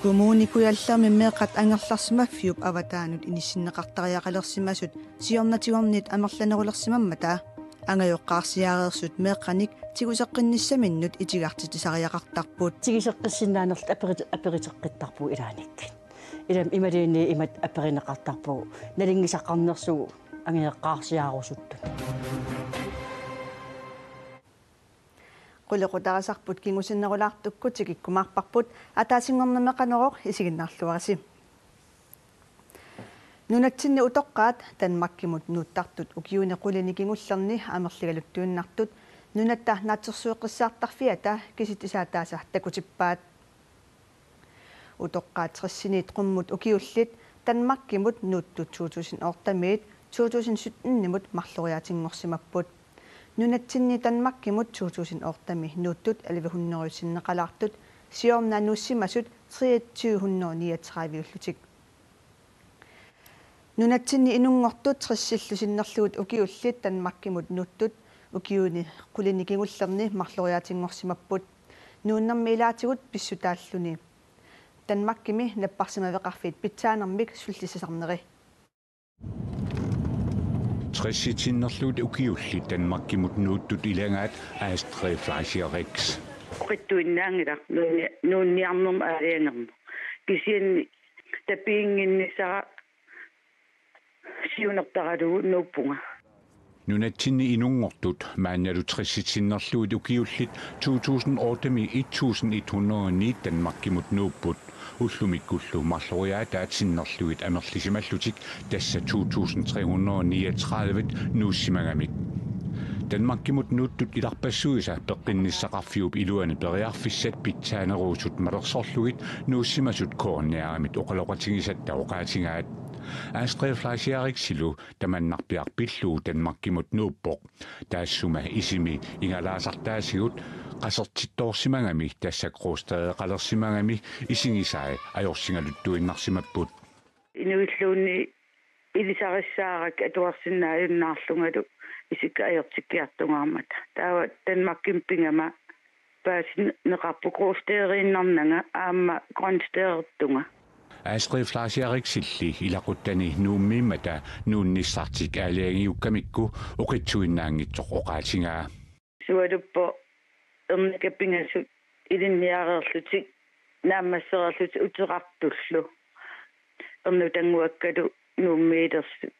Kommunikujallarmi meeqat angerlarsimaffiup avataanut inissinneqartariaqalersimasut siornatiornit amerlanerulersimammataa angajoqqaarsiaareersut meeqqanik tiguseqqinnissamminnut itigartitisariaqartarput tigiseqqissinaanerl aperiteqqittarpu ilaanik ilam imaliini imat aperineqartarpu nalingisaqarnersugu angiaqqaarsiaarusuttut qullequtaqasarput kingusinnerulaartukkut tikikkumaarparput ataasingornemeqaneroq isiginnarluarisi nunatsinni utoqqaat tanmakkimut nuuttartut ukiune qulinikinngullerni amerligaluttuunnartut nunatta naatsersueqqissaartarfiata kisit isaataasa takutippaat utoqqaat trissiniit qummut ukiullit tanmakkimut nuuttut 2008 2017 marloriatingorsimapput nunatsinni tanmakkimut 2008 nuuttut 1100 siorna nuussimasut 2339 nunatsinni inungortut trissillusinnerlugut ukiullit tanmakkimut nuuttut ukiuni qulinikingullerni marloriatingorsimapput nuunnermi ilaatigut pissutaalluni tanmakkimi napparsimaveqarfit pitsaanermik sullissasarneri Trissitsinnerluut ukiulli tanmakkimut nuuttut ilangaat Astrid Fleischer-Rex. Qittuinnaangila nuunniarnum aaliangermu kisianni tapiinginnissara siunertaralugu nuuppunga Nunatsinni inungortut maannalu trissitsinnerluut ukiullit 2008 tanmakkimut nuupput ullumikkullu marloriaataatsinnerluit amerlisimallutik tassa 2339 nuussimagamik tanmakkimut nuuttut ilarpassuisa peqqinnisaqarfiup iluani periarfissat pitsaaneruusut malersorlugit nuussimasut koorniaramit oqaloqatigisatta oqaatingaat Astrid Fleischer-Rexilu tamannarpiarpilluu tanmakkimut nuuppoq taassuma isimi ingalaasartaasigut qasertittoorsimagami tassaqruusteeqalersimagami isingisai ajorsingaluttuinnarsimapput inuilluunni ilisarissaarak atuarsinnaajunnaarlungalu isikka ajortikkiartungaarmata taawa tanmakkim pingama paasin neqarpu kruusteeriinnarnanga aamma grønsteertunga Astrid Fleischer-Rexilli ilaquttani nuummiimmata nuunnissartik aaliagiukkamikku oqitsuinnaangitsoq oqaatingaa sualuppo ernikapingasut ilinniareerlutik naammassererlut uteqartullu ernutanguakkalu nuummiilersut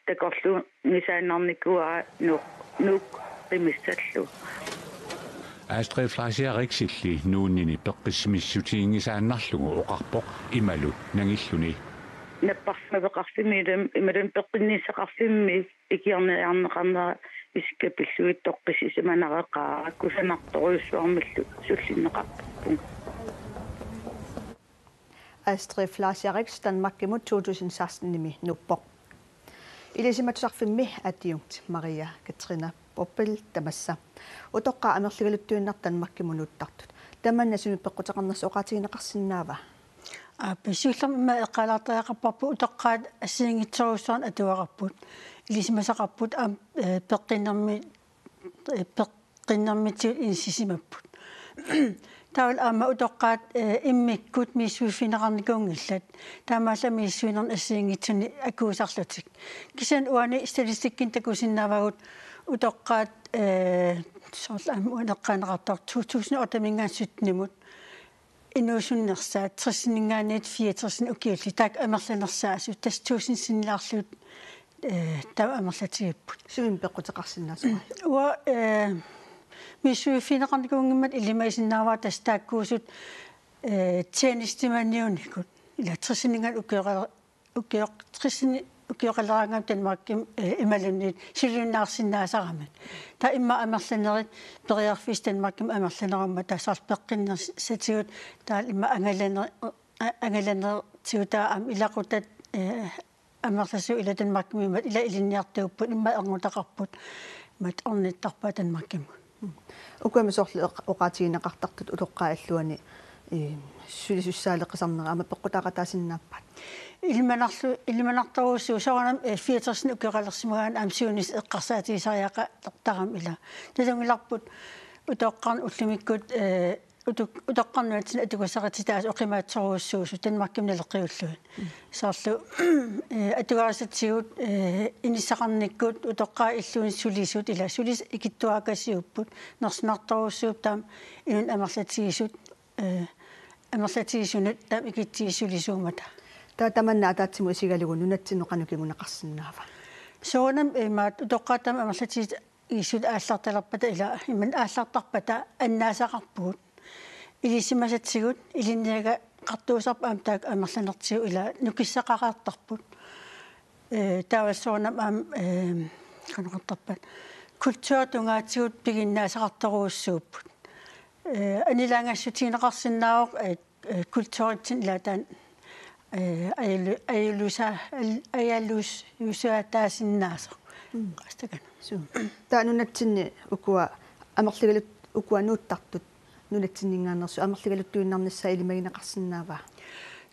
takorlu ngisaannarnikuara nuuk qimissallu Astrid Fleischer-Rexilli nuunnini peqqissimissutiingisaannarlugu oqarpoq imalu nangilluni napparsmaveqarfimi imalun peqqinnisaqarfimmi ikiarniarneqarnera iskapilluit toqqisisimanareqaa kusanartoruussuarmallu sullinneqarpun Astrid Fleischer-Rex tanmakkimut 2016 nuppoq ilisimatusarfimmi atiungt Maria Katrina Poppel tamassa utoqqa amerligaluttuinnar tanmakkimunuttartut tamannasumi peqqutaqarnersu oqaatigineqarsinnaava писуллерма эққалаартаақарпарпу утоққаат ассиингитсоруссуарн атуақарпут илисимасақарпут пеққиннэрмитсу инсисимаппут таул аама утоққаат иммиккут миссуиффинеқарникуунгиллат таамаалла миссуинерн ассиингитсуни акуусарлутик кисан уани статистиккин такусиннаавагут утоққаат сорлаама уанеққаанеқартар 2008-мингаассутнимут инуусуннерсаат триссинингаанит 64 укиулли таак амерланерсаасу тас туусинсиннилаарлуут таа амерлатигиппут сумин пеққутеқарсиннаасуа уа миссуиффинеқарникуунгиммат илимаисиннааваа тас тааккуусут тианистиманиуникут ила триссинингаат укиоқалераангам танмакким ималунниит силуннаарсиннаасарамат та имма амерланерит периарфис танмакким амерланерамма таасаар пеққиннерсатигут таа имма ангаланертигутаа ам илақутат амерласу ила танмаккимимат ила илинниартууппут имма эрнутақарпут мат орниттарпаа танмакким укуамисорлу оqaатигинеқартартут улоққааллуани сулисуссаалеққисарнера ама пеққутаақатаасиннааппат илманартаруссуу саранам 64 укеқалерсимагаан амсуунис эққарсаатигисариақа тартарам ила талунгиларпут utoqqarn ullumikut utoqqarnuatsin atugasaqatitaas oqimaatsoruussuusu tanmarkimnaleqiulluun saarlu atugarisatigut inissaqarnikkut utoqqaa illuun sulisut ila sulis ikittuaakasiupput nersnartoruussuup taam inun amerlatigisunut taam ikittiisulisuumata tamanna ataatsimu isigalugun nunatsinnoqanukigunaqarsinnaava soonam imaat utoqqaatam amerlatigis isut аалларталерпата ила иман ааллартарпата аннаасақарпугут илисимасатсигут илинниага қартуусарп аамтаак амерланертигу ила нукиссақараартарпут таавассоорнам аам канеқартарпат культуратунгаатигут пигиннаасақарторуuссууппут анилаангассутинеқарсиннаавоқ культуритсин илаатаан аялус юсаатаасиннаасоқ qastaqan taanunatsinni ukua amerligalut ukuanuuttartut nunatsinningaannersu amerligaluttuinnarnissa ilimagинеқарсинаава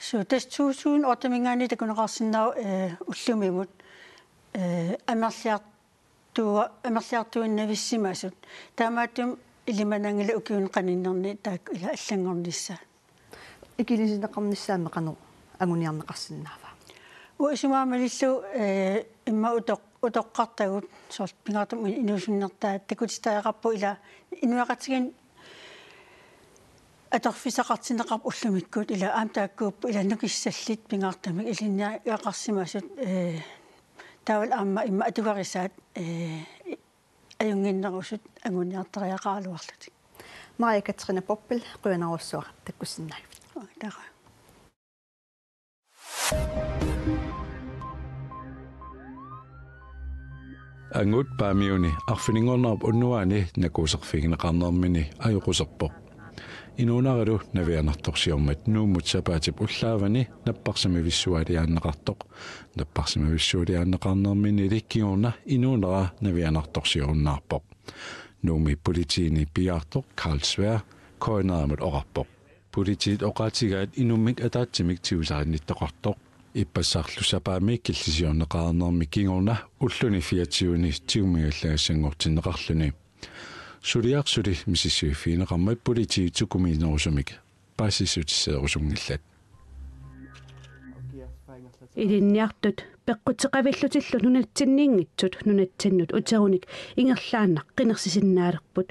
so tas tuusuun ortamingaani takuneqarsinnau ullumimut amerliartuinnavissimasut taamaatum ilimanangila ukiun qaninnerni taak ila allangornissa ikilisineqarnissaamме qanu anguniarneqarsinnaava uisumaamalissu imma utoqqartagut sort pingartum inusunnertaa takutistaaqqarpu ila inuaqatigin atorfisaqartineqarp ullumikkut ila aamtaakkuuppu ila nukissallit pingartamik ilinniaqarsimasut taawal aamma imma atugarisaat ajunginnerusut anguniartariaqaaluarlut Maria Katrina Poppel qyanarussua takkussinnaag taqa Angut paamiuni arfiningornerp unnuaani nakuuserfigineqarnermini ajuqusерпо inuunarilu navianartorsiormat nuumutsapaatip ullaavani napparsamivisualiaanneqartoq napparsamivisualiaanneqarnermini ilikkiorna inuunera navianartorsiorunnaarpoq nuumi politiini piartoq Carlsberg koinaamut oqarpoq politiit oqaatigaat inummik ataatsimik tiusaarinittoqartoq иппассаарлусапаамик киллисиорнеқарнерми кингорна уллуни фиатсиуни тиумигаллагассангортиннеқарлуни сулиарсули мисиссуиффиинеқармат политиитсукумиинерусумик пассисутиссеерусунгиллат илинниартут пеққутеқавиллутиллу нунатсинниингитсут нунатсиннут утеруник ингерлааннақ қинерсисиннаалерпут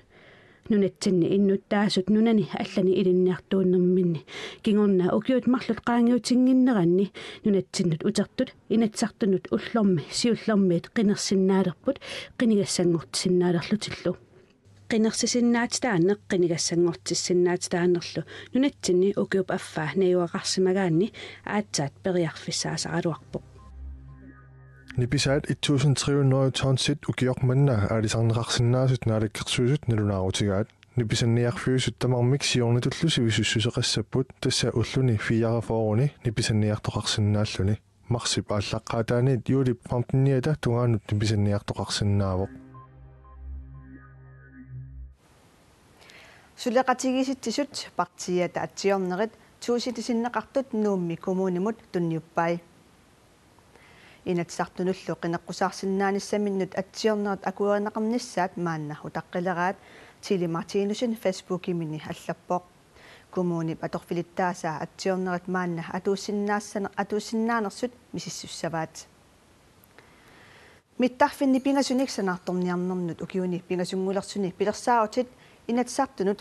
нунатсинни иннуттаасут нунани аллани илинниартууннэрминни кингорна укиут марлут qaangiutinnginneranni нунатсиннут утертут инатсартунут уллорми сиуллэрмиит qinерсиннаалерпут qinigassangortissиннаалерлутиллу qinерсисиннаатитаанеқ qinigassangortissиннаатитаанерлу нунатсинни укиуп аффаа наюақарсимагаанни аатсаат периарфиссаасаалуарпоқ Nipisaat 1300 tonsit ukiormanna aalisarneqarsinnaasut naalakkersuusut nalunaaruutigaat nipisanniarfiusut tamarmik siornitullusi visussuseqassaput tassa ulluni fiarafooruni nipisanniartoqarsinnaalluni marsip aallaqqaataaniit juuli 15 tungaanut nipisanniartoqarsinnaavoq suleqatigisittisut partiata atsiornerit tuusitisinneqartut nuummi kommunimut tunniuppai inatsartunullu qinaqqusaarsinnaanissaminut atsiornerat akuerinaqarnissaat maanna utaqqileraat Tili Martinusin Facebook-imini allappoq kommunip atorfilittaasaa atsiornerat maanna atuussinnaanersut misissussavaat mittarfinni pingasunik sanartorniarnernut ukiuni pingasungullersuni pilersaarutit inatsartunut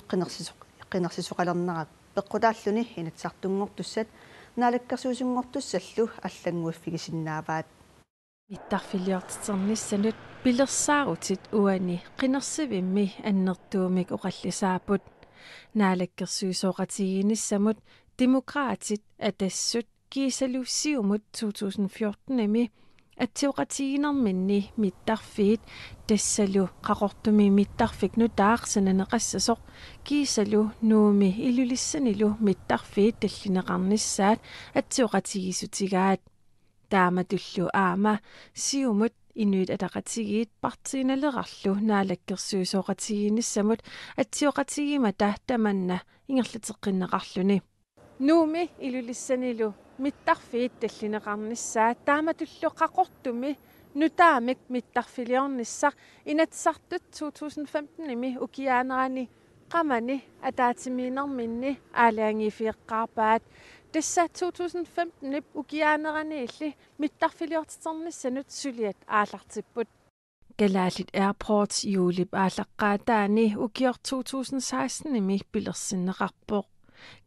qinersisuqalernerat peqqutaalluni inatsartungortussat naalakkersuusungortussallu аллангуиффигисиннааваат миттарфилиортитсерниссанут пилерсааруtit уани qinnersivimmi аннертуумик оқаллисаапут наалаккерсуисооqatiginissamut demokraatit атассут кисалуссиумут 2014 ими атсиоqatiginerminni миттарфиит тассалу qaqortumi миттарфик нутаарсананеқассасоқ кисалу нууми илулиссанилу миттарфиит таллинеқарнissaат атсиоqatigisutigaat тааматуллу аама сиумут инуит атақатигиит партииналерарлу наалаккерсуисооqatiginissamut атсиоqatigimata таманна ингерлатеққиннеқарлуни нууми илулиссанилу миттарфиит таллинеқарнissaат тааматуллу қақортуми nutaamik mittarfiliornissaq inatsartut 2015 imi ukiaanerani qamani ataatimiinerminni aaliangiifiiqqaarpaat tissa 2015 ip ukiaanerani illi mittarfiliortitornissanut suliat aallartipput Galaalit Airports julip aalaqqaataani ukior 2016 imi pilersinneqarpoq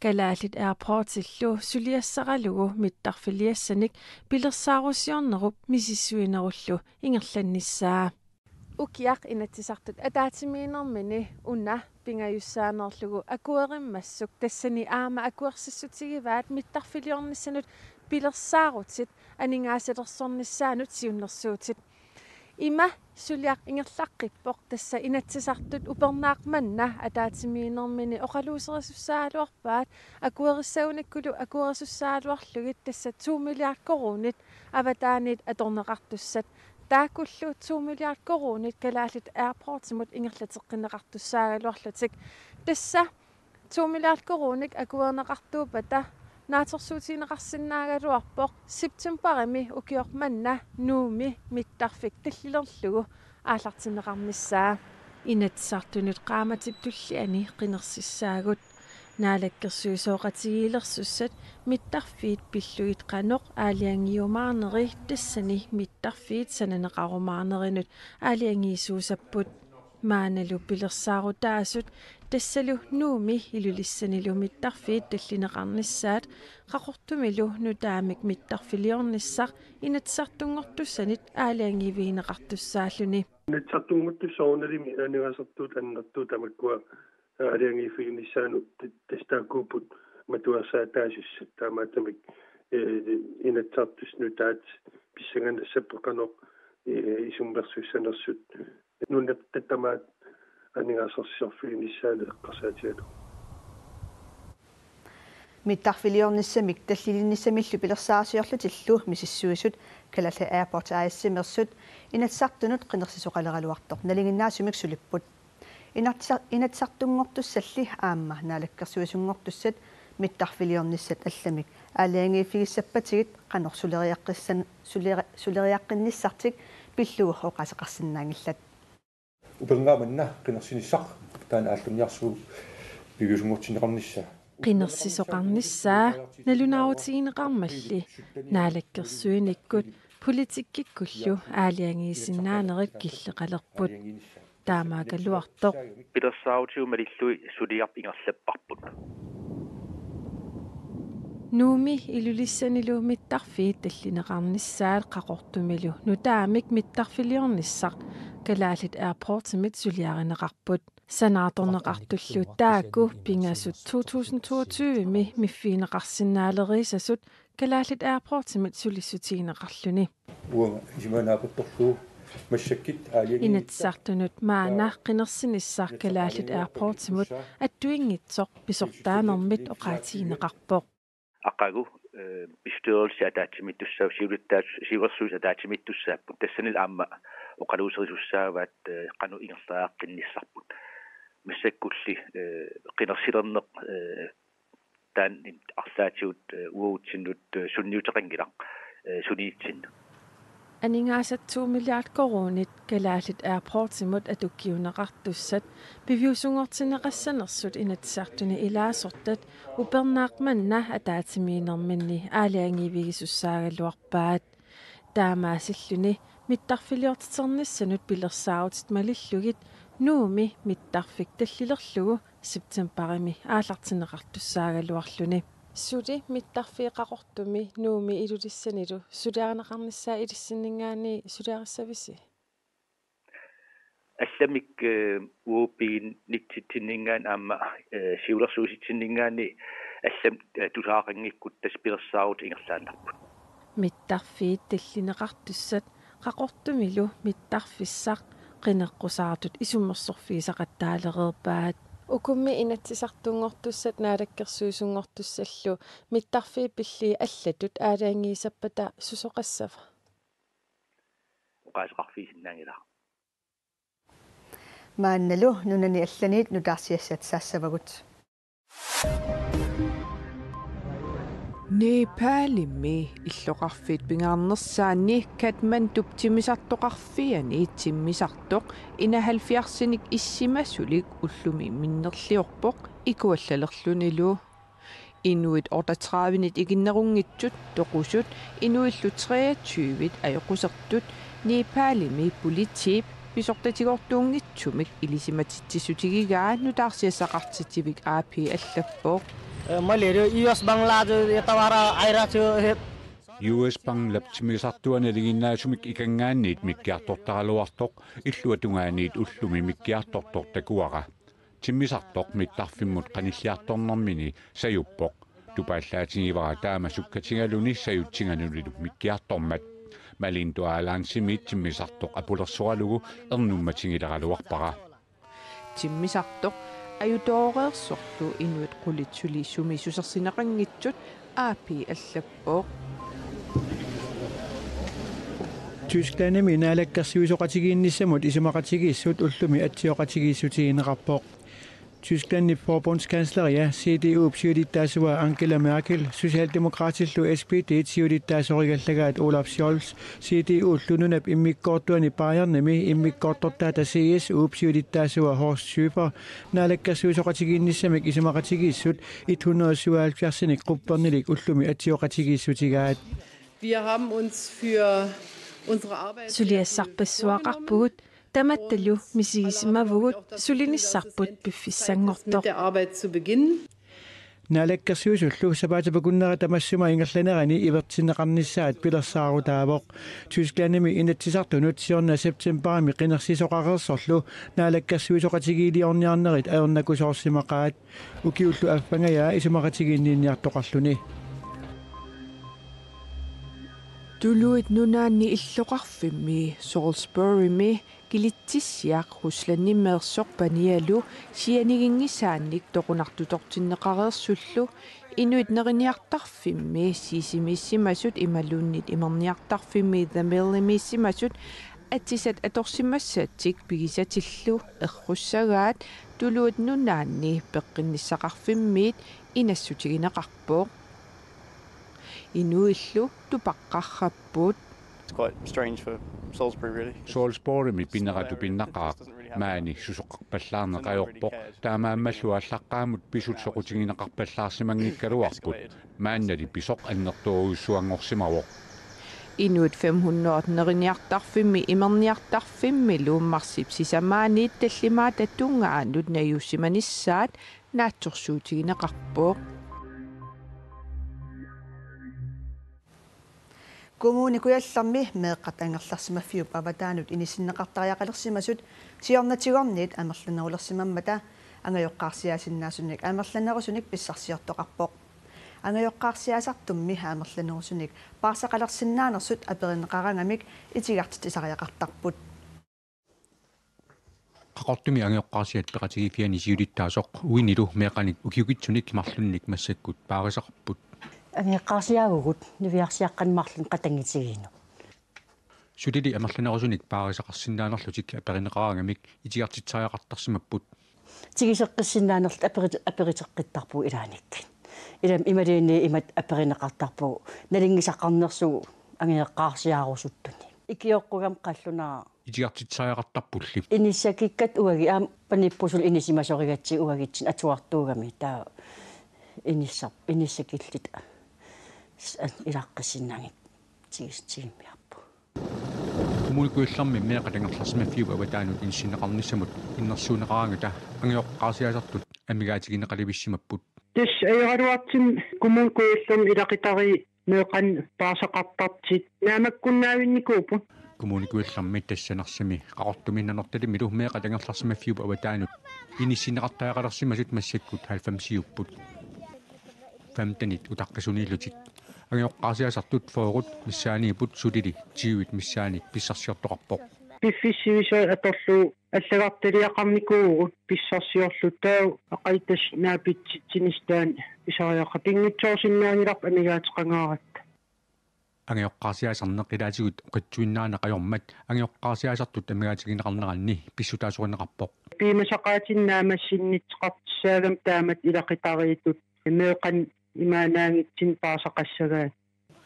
Galaalit Airports illu suliassaqalugu mittarfiliassanik pilersaarusiornerup misissuinerullu ingerlannissaa ukiaq inatsisartut ataatimiinermini unna pingajussaanerlugu akuerimmassuk tassani aama akuersissutigivaat mittarfiliornissanut pilersaarutit aningaasedersornissaanut siunnersuutit Ima suliaq ingerlaqqippoq tassa inatsisartut upernaaqmanna ataatimiinermini oqaluuserisussaaluarpaat akuerissaunakkulu akuerisussaaluarlugit tassa 2 milliard korunit avataanit atorneqartussat taakullu 2 milliard korunit Galaalit Airportsimut ingerlateqqinneqartussaagaluarlutik tassa 2 milliard korunik akuerneqartuupata naatorsuutiineqarsinnaagaluarpoq septemberimi ukiormanna nuumi mittarfik tallilerlugu aallartinneqarnissaa inatsartunut qaamatip tulliani qinersissaagut naalakkersuisooqatigiilersussat mittarfiit pilluit qanoq aaliangiumaarneri tassani mittarfiit sananeqarumaarnerinut aaliangiisuusapput maanalu pilersaaruutaasut tassalu nuumi ilulissanilu mittarfiit tallineqarnissaat qaqortumilu nutaamik mittarfiliornissaq inatsartungortussanit aaliangiviineqartussaalluni inatsartungortussoornalimi anigasertuut annertuut amakkua aaliangiviinissaanu tastaakuuput matuarsaattaasissat taamaatamik inatsartus nutaat pissangannassappeqanoq isumversussanersut nunnattamaat aningasersorfiinissaanu eqqarsaatialu mittarfiliornissamik tallilinissamillu pilersaasiorlutillu misissuisut kalalla airport aassimersut inatsartunut qinersisoqaleraluartoq nalinginnaasumik sulipput inatsartungortussalli aamma naalakkersuisungortussat mittarfiliornissat allamik aaliangiifigissappatigit qanorsuleriaqqinissartik pillugu oqaseqarsinnaangillat uperngaamanna qinersinissaq taan aallunniarsuu pigiusungortineqarnissaa qinersisoqarnissaa nalunaarutigineqarmalli naalakkersuinikkut politikkikkullu aaliangiisinnaaneret killeqalerput taamaagaluartoq pilersaautiumalillui suliarp ingerlapparput nuumi ilulissanilu mittarfiit tallineqarnissaat qaqortumilu nutaamik mittarfiliornissaq Galaalit Airportsimit suliarineqarput sanaatorneqartullu taakku pingasut 2022 miffiineqarsinnaaleriisasut Galaalit Airportsimit sulissutigineqarluni uanga isimaanaaputtorluu массаккит аалиани inatsartunut maana qinersinissar Galaalit Airportsimut attuinngitsoq pisortaanermit oqaatigineqarpoq aqagu bestyrelse ataatimittussaa siuversuus ataatimittussaapпут tassanil aamma oqaluuserisussaavaat qanu ingerlaaqqinnissarput массаккулли qinersilerneq taan arlaatiut uuutsinut sunniuteqangilaq suniitsinnu aningaasat 2 milliard korunit Galaalit Airportsimut atukkiuneqartussat piviusungortineqassanersut inatsartuni ilaasortat upernaaqmanna ataatimiinerminni aaliangivigisussaagaluarpaat taamaasilluni mittarfiliortiternissanut pilersaarutit malillugit nuumi mittarfik tallilerlugu septemberimi aallartineqartussaagaluarluni suli mittarfiiqaqortumi nuumi ilulissanilu suliareneqarnissaa ilissinningaani suliarissavisi allamik uupiin nittittinningaan aamma siulersuusitsinningaani allam tusaaqangikkut taspilersaarut ingerlaannarput mittarfiit tallineqartussat qaqortumilu mittarfissaq qineqqusaartut isummersorfiisaqattaalereerpaat ukummi inatsisartungortussat naalakkersuisungortussallu mittarfii pilli allatut aaliangiisappata susoqassava oqaasaqarfiisinnaangila maannalu nunani allaniit nutaarsiassat saassavagut Nepalimi illoqarfit pingaarnersaanni Kathmandup timisartoqarfiani timmisartoq inahalfiarsinik issimasulik ullumi minnerliorpoq ikuallalерlunilu Inuit 38 iginnerungitsut toqusut inuillu 23 ajoqusertut Nepalimi politiip pisortatigortuungitsumik ilisimatitsisutigigaa nutaarsiassaqartitivik AP allappoq US Banglap timisartuana liginnaasumik ikangaanniit mikkiartortaraluartoq illuatungaaniit ullumi mikkiartortor takuara timmisartoq mittarfimmut qanilliartornermini sajuppoq tupaallaatigivaraa taama sukkatingaluni sajutsinganulilu mikkiartormat malintuaalaansimiit timmisartoq apulersoralugu ernummatigileqaluarpara timmisartoq ajutooreersorlu inuit qulitsuli sumi susersineqanngitsut aapi allappoq Tysklandemi inaalakkersiusoqatigiinnissamut isimaqatigiissut ullumi atsioqatigiissutigineqarpoq Tysklandni forbundskansleria CDU psiudittaasua Angela Merkel Socialdemokratillu SPD tsiudittaasorigallaгаат Olaf Scholz CDU llununap immikkoortuani Bayernami immikkoortortaata CSU psiudittaasua Horst Schäfer naalakkersiusoqatigiinnissamik isimaqatigiissut 177 quppernilik ullumi atsioqatigiissutigaat Wir haben uns für unsere Arbeit Suliassarpassuaqarpugut tamattallu misigisimmavugut sulinissarput piffissangortoq der Arbeit zu beginnen. Naalakkersiusullu sapaatapakunnera tamassuma ingerlanerani ivertineqarnissaat pilersaarutaavoq Tysklandemi inatsisartunut 7. septembermi qinersisoqareersorlu naalakkersiusoqatigiiliorniarnerit aernakusoorsimaqaat ukiullu affangaya isumaqatigiinniinniartoqarluni Tuluit nunaanni illoqarfimmi Salisburymi kilitsissiaq Ruslannimeersorpanialu sianigingisaannik toqunartutortinneqareersullu inuit neriniartarfimmi siisimissimasut imalunnit imerniartarfimmi thamellimissimasut atisat atorsimassaatik pigisatillu errussagaat tuluit nunaanni peqqinissaqarfimmiit inassutigineqarpoq Inuillu tupaqqarrapput It's quite strange for Salisbury really. Salisbury pinneratu pinnaqaaq maani susoqqarpallaarneqajorpoq taamaammalluallaqqaamut pisut soqutigineqarpallaarsimangikkaluarput maannali pisoq annertuuruissuangorsimaroq Inuit 500 neriniartarfimmi imerniartarfimmi luummarsip sisamaaniit tallimaat attungaannut nayussimanissaat naatsorsuutigineqarpoq Kommunikujallarmi meeqqat angerlarsimaffiup avataanut inissinneqartariaqalersimasut siornatigorniit amerlanerulersimammata angajoqqaarsiaasinnaasunik amerlanerusunik pissarsiortoqarpoq angajoqqaarsiaasartummi amerlanerusunik paarsaqalersinnaanersut aperinneqarangamik itigartit isariaqartarput qaqortumi angajoqqaarsiat peqatigifiani siulittaasoq uinilu meeqanik ukiugitsunik marlunnik massakkut paarisaqarput Angeqqaarsiaagugut niviarsiaqqanmarlun qatangitigiinu Sudili amerlanerusunik paarisaqarsinnaanerlutik aperinneqarangamik itigartitsariaqartarsimapput tigiseqqissinaanerlut aperiteqqittarpu ilaanikkin ilam imaliini imat aperinneqartarpu nalingisaqarnersugu angeqqaarsiaarusuttuni ikioqqugam qallunaa itigartitsariaqartarpulli inissakikkat uagi panippusul inisimasorigatsi uagitsin atuartuugami taa inissakillit ilaqqisinnangit tigistigimmiarpu kommunikuillarmi meeqatangerlarsimaffiup avataanut insinneqarnissamut innersuuneqaraangata angajoqqaarsiasartut amigaatigинеqаливиссимаппут тас аёраруартим kommunikuillarmi ilaqitari meeqan paasaqartartit naamakkуннаавинникуупу kommunikuillarmi тассанарсими qaqortuminnanertali milu meeqatangerlarsimaffiup avataanut inissinneqartаақалерсимасут массаккут 90-сиуппут 15 utaqqisuniillutik angajoqqaarsiasartut foorut missaaniiput sudili tiivit missaanik pissarsiortoqarpoq пиффиссивисуа аторлу аллагарталиақарникуугут писсарсиорлу таа ақайтас наапитситсинистаан исариақа пингитсоорсиннааниларп амигаатеқангаарат angajoqqaarsiasarneq ilaatigut qitsuinnaanaqajormat angajoqqaarsiasartut amigaatigинеқарнеранни писсутаасуанеқарpoq пимасақаатиннаамассиннитсеқартиссаагам таамат илақитариитут meeqan имаанаангитсин паасақассагаа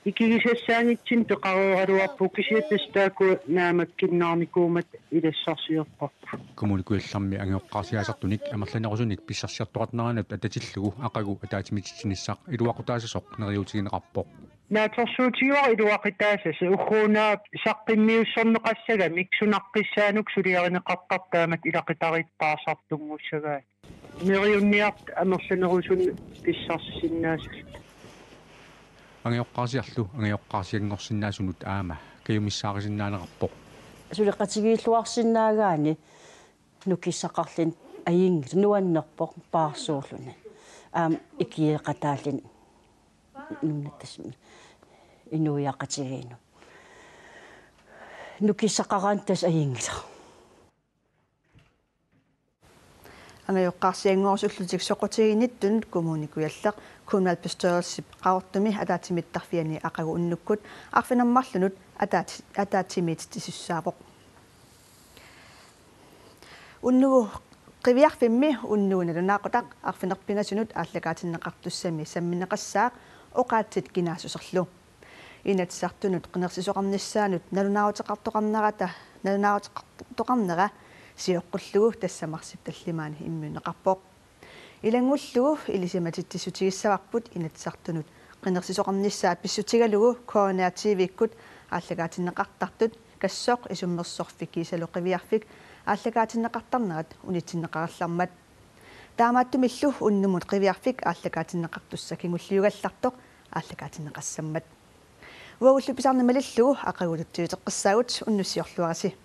икигисассаангитсин пеқаруаруарпу кисиаттастааку наамаккиннаарникуумат илассарсиерпарпу коммуникуилларми ангеоққарсиасартуник амерланерусуник писсарсиартуатнеранат ататиллугу ақагу атаатимитсинissaq илуақутаасасоқ нериутигинеқарпоқ наатсорсуутигуа илуақитаасас ухуунаа саққиммиуссорнеқассага миксунаққиссаанук сулиаринеқартартаамат илақитариттаасартунгуссагаа нериунниарт амерланерусун писсарсиннаасул ангеоққарсиарлу ангеоққарсиангорсиннаасунут аама каюмиссаарисиннаанеқарпоқ сулеқатигииллуарсиннаагаани нукиссақарлин аингит нуаннерпоқ паарсуурлуни икиеқатаалин нуннаттасми инуяқатигиину нукиссақараантас аингила ангеоққарсиангорсуллутик соқутигиниттун коммуникуяллеқ kommunalbestyrelse qaortumi ataatimittарфиани ақагу уннуккут арфинаммарлунут атаатимит тисуссаапоқ уннугу qivиарфимми уннууналунаақутақ арфинерпингасунут ааллагаатиннеқартуссами самминеқассаақ оқаатсит кинаасусерлу инатсартунут қинерсисоқарниссаанут налунаавутеқартоқарнера сиоққуллугу тассамарсип таллимаани иммунеқарпоқ илангуллугу илисиматиттисутигиссаварпут инатсартунут qinерсисоқарниссаат писсутигалугу коонеативиккут ааллагаатиннеқартартут кассоқ исуммерсорфик кисалу qivиарфик ааллагаатиннеқартарнерат унитсиннеқараллармат таамааттумиллу уннумут qivиарфик ааллагаатиннеқартусса кигуллиугаллартоқ ааллагаатиннеқассаммат уагуллу писарнамалиллугу ақагулуттуитеққиссаагут уннуссиорлуараси